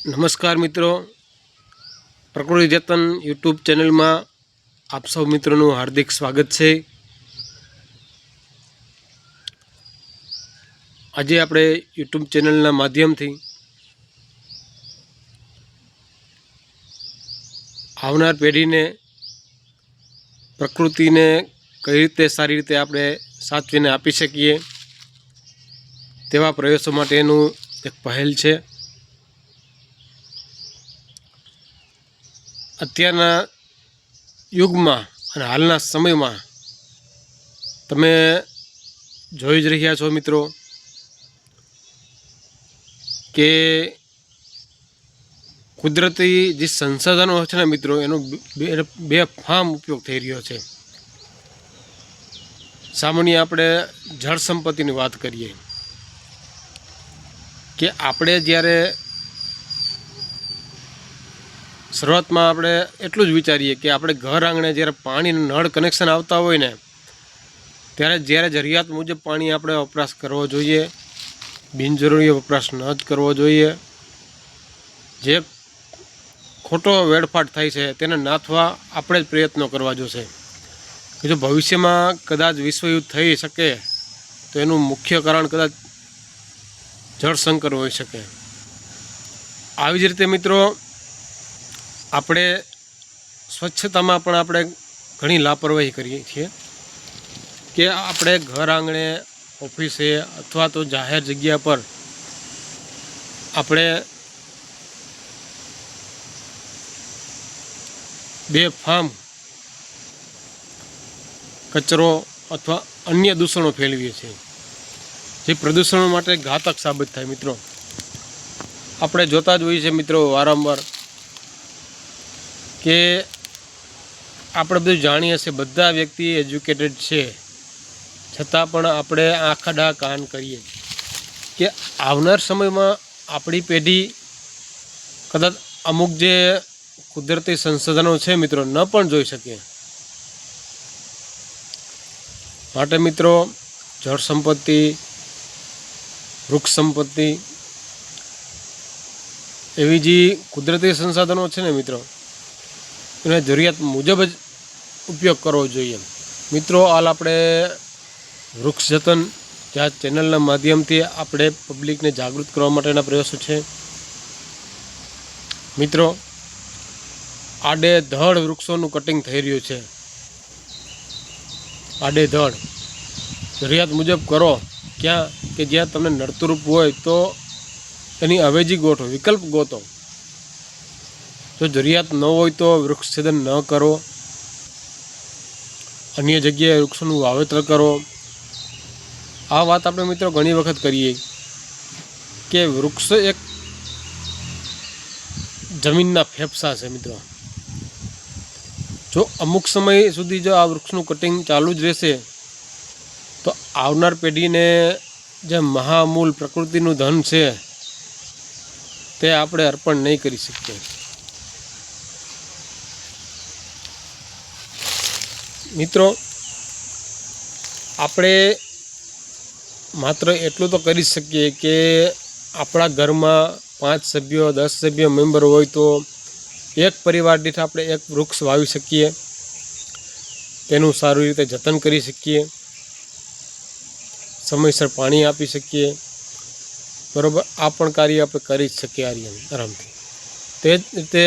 નમસ્કાર મિત્રો, પ્રકૃતિ જતન યુટ્યુબ ચેનલમાં આપ સૌ મિત્રોનું હાર્દિક સ્વાગત છે। આજે આપણે યુટ્યુબ ચેનલના માધ્યમથી આવનાર પેઢીને પ્રકૃતિને કઈ રીતે સારી રીતે આપણે સાચવીને આપી શકીએ તેવા પ્રયાસો માટેનું એક પહેલ છે। અત્યારના યુગમાં અને હાલના સમયમાં તમે જોઈ જ રહ્યા છો મિત્રો કે કુદરતી જે સંસાધનો છે ને મિત્રો એનો બેફામ ઉપયોગ થઈ રહ્યો છે। સામાન્ય આપણે જળ સંપત્તિની વાત કરીએ કે આપણે જ્યારે શરૂઆતમાં આપણે એટલું જ વિચારીએ કે આપણે ઘર આંગણે જ્યારે પાણીનું નળ કનેક્શન આવતા હોય ને ત્યારે જરૂરિયાત મુજબ પાણી આપણે વપરાશ કરવો જોઈએ, બિનજરૂરી વપરાશ ન જ કરવો જોઈએ। જે ખોટો વેડફાટ થાય છે તેને નાથવા આપણે જ પ્રયત્નો કરવા જોશે કે જો ભવિષ્યમાં કદાચ વિશ્વયુદ્ધ થઈ શકે તો એનું મુખ્ય કારણ કદાચ જળસંકટ હોઈ શકે। આવી જ રીતે મિત્રો આપણે સ્વચ્છતામાં પણ આપણે ઘણી લાપરવાહી કરીએ છીએ કે આપણે ઘર આંગણે, ઓફિસે અથવા તો જાહેર જગ્યા પર આપણે બેફામ કચરો અથવા અન્ય દૂષણો ફેલાવીએ છીએ જે પ્રદૂષણો માટે ઘાતક સાબિત થાય। મિત્રો આપણે જોતા જ હોઈએ છીએ મિત્રો વારંવાર કે આપણે બધું જાણીએ છીએ, બધા વ્યક્તિ એજ્યુકેટેડ છે છતાં પણ આપણે આંખ આડા કાન કરીએ કે આવનાર સમયમાં આપણી પેઢી કદાચ અમુક જે કુદરતી સંસાધનો છે મિત્રો ન પણ જોઈ શકે। માટે મિત્રો જળ સંપત્તિ, વૃક્ષ સંપત્તિ એવી જે કુદરતી સંસાધનો છે ને મિત્રો એને જરૂરિયાત મુજબ જ ઉપયોગ કરવો જોઈએ। મિત્રો હાલ આપણે વૃક્ષ જતન જ્યાં ચેનલના માધ્યમથી આપણે પબ્લિકને જાગૃત કરવા માટેના પ્રયાસો છે। મિત્રો આડેધડ વૃક્ષોનું કટિંગ થઈ રહ્યું છે, આડેધડ જરૂરિયાત મુજબ કરો। ક્યાં કે જ્યાં તમને નડતરૂપ હોય તો એની અવેજી ગોઠવો, વિકલ્પ ગોતો। જો જરૂરિયાત ન હોય તો વૃક્ષ છેદન ન કરો, અન્ય જગ્યાએ વૃક્ષોનું વાવેતર કરો। આ વાત આપણે મિત્રો ઘણી વખત કરીએ કે વૃક્ષ એક જમીનના ફેફસા છે મિત્રો। જો અમુક સમય સુધી જો આ વૃક્ષનું કટિંગ ચાલુ જ રહેશે તો આવનાર પેઢીને જે મહામૂલ પ્રકૃતિનું ધન છે તે આપણે અર્પણ નહીં કરી શકીએ। મિત્રો આપણે માત્ર એટલું તો કરી શકીએ કે આપણા ઘરમાં 5 સભ્યો 10 સભ્યો મેમ્બર હોય તો એક પરિવાર દીઠ આપણે એક વૃક્ષ વાવી શકીએ, તેનું સારી રીતે જતન કરી શકીએ, સમયસર પાણી આપી શકીએ, બરાબર। આ પણ કાર્ય આપણે કરી જ શકીએ આરામથી। તે જ રીતે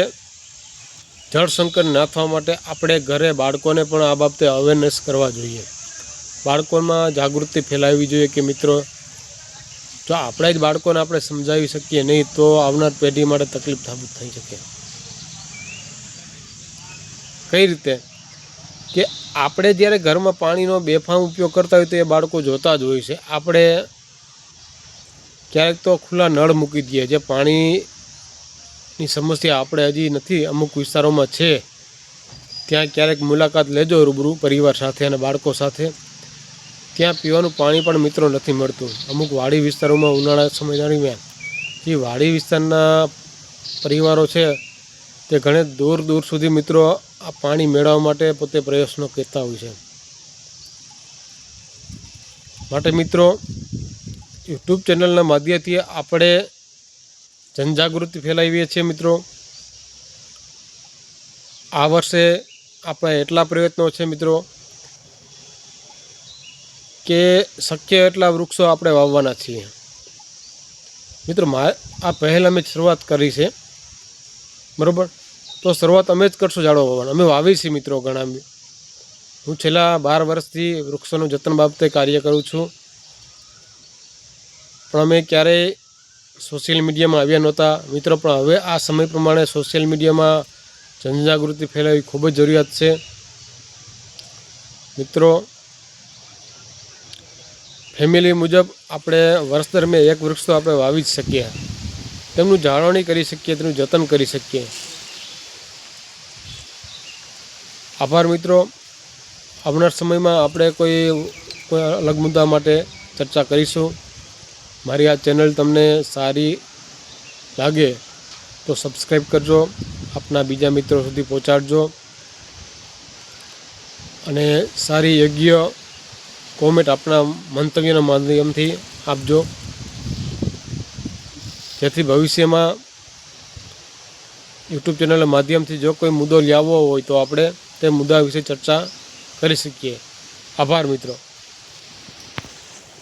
જળ સંકટ નાથવા માટે આપણે ઘરે બાળકોને પણ આ બાબતે અવેરનેસ કરવા જોઈએ, બાળકોમાં જાગૃતિ ફેલાવવી જોઈએ કે મિત્રો જો આપણે જ બાળકોને આપણે સમજાવી શકીએ નહીં તો આવનાર પેઢી માટે તકલીફ સાબિત થઈ શકે। કઈ રીતે કે આપણે જ્યારે ઘરમાં પાણીનો બેફામ ઉપયોગ કરતા હોય તો એ બાળકો જોતા જ હોય છે। આપણે ક્યારેક તો ખુલ્લા નળ મૂકી દઈએ, જે પાણીની સમસ્યા આપણે હજી નથી, અમુક વિસ્તારોમાં છે, ત્યાં ક્યારેક મુલાકાત લેજો રૂબરૂ પરિવાર સાથે અને બાળકો સાથે। ત્યાં પીવાનું પાણી પણ મિત્રો નથી મળતું। અમુક વાડી વિસ્તારોમાં ઉનાળા સમય દરમિયાન જે વાડી વિસ્તારના પરિવારો છે તે ઘણે દૂર દૂર સુધી મિત્રો આ પાણી મેળવવા માટે પોતે પ્રયત્નો કરતા હોય છે। માટે મિત્રો યુટ્યુબ ચેનલના માધ્યમથી આપણે જનજાગૃતિ ફેલાવીએ છીએ મિત્રો. આ વર્ષે આપણા એટલા પ્રયત્નો છે મિત્રો કે શક્ય એટલા વૃક્ષો આપણે વાવવાના છીએ મિત્રો. આ પહેલ અમે શરૂઆત કરી છે, બરાબર? તો શરૂઆત અમે જ કરશું ઝાડો વાવવાનું. અમે વાવી છીએ મિત્રો ઘણા. હું છેલ્લા 12 વર્ષથી વૃક્ષોનું જતન બાબતે કાર્ય કરું છું, પણ અમે ક્યારેય સોશિયલ મીડિયામાં આવ્યા નહોતા મિત્રો. પણ હવે આ સમય પ્રમાણે સોશિયલ મીડિયામાં જનજાગૃતિ ફેલાવવી ખૂબ જ જરૂરિયાત છે મિત્રો. ફેમિલી મુજબ આપણે વર્ષ દરમિયાન એક વૃક્ષ તો આપણે વાવી જ શકીએ, તેમનું જાળવણી કરી શકીએ, તેનું જતન કરી શકીએ. આભાર મિત્રો. આવનાર સમયમાં આપણે કોઈ અલગ મુદ્દા માટે ચર્ચા કરીશું. મારી આ ચેનલ તમને સારી લાગે તો સબસ્ક્રાઈબ કરજો, આપના બીજા મિત્રો સુધી પહોંચાડજો અને સારી યોગ્ય કોમેન્ટ આપણા મંતવ્યના માધ્યમથી આપજો, જેથી ભવિષ્યમાં યુટ્યુબ ચેનલના માધ્યમથી જો કોઈ મુદ્દો લાવવો હોય તો આપણે તે મુદ્દા વિશે ચર્ચા કરી શકીએ. આભાર મિત્રો.